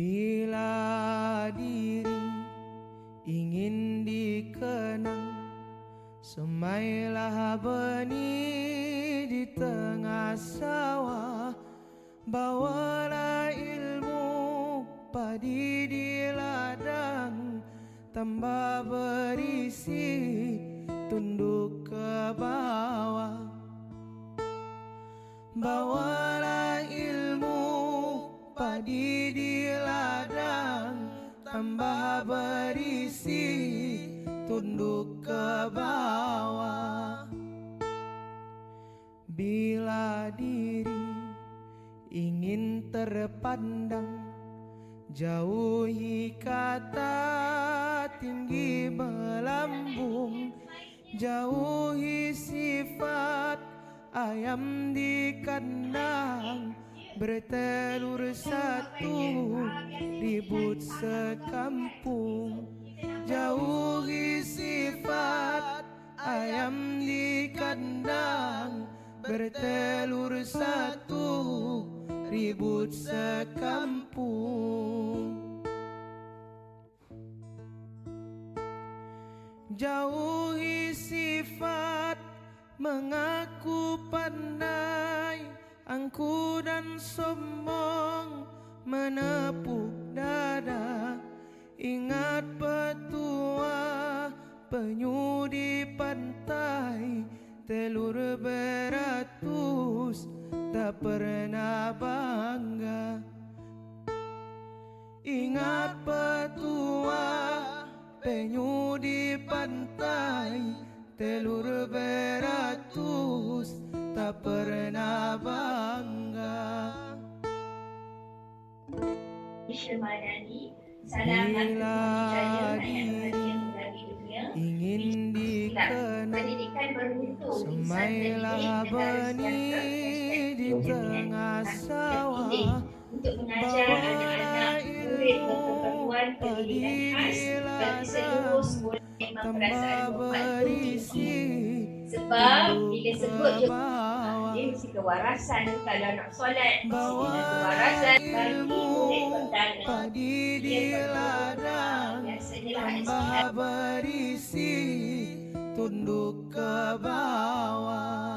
Bila diri ingin dikenang, semailah benih di tengah sawah. Bawalah ilmu padi di ladang, tambah berisi tunduk ke bawah. Bawalah ilmu padi di ladang, tambah berisi tunduk ke bawah. Bila diri ingin terpandang, jauhi kata tinggi melambung, jauhi sifat ayam di kandang, bertelur satu ribut sekampung. Jauhi sifat ayam di kandang, bertelur satu ribut sekampung. Jauhi sifat mengaku pandai, angku dan sombong menepuk dada. Ingat petua penyu di pantai, telur beratus tak pernah bangga. Ingat petua penyu di pantai, telur beratus tak pernah bangga. Bila diri ingin dikenang, semailah benih di tengah sawah. Bawalah ilmu padi di ladang, tambah berisi sebab bila sebut je dia mesti kewarasan. Kalau nak solat mesti ada kewarasan. Bagi murid pertama padi di ladang, tambah berisi tunduk ke bawah.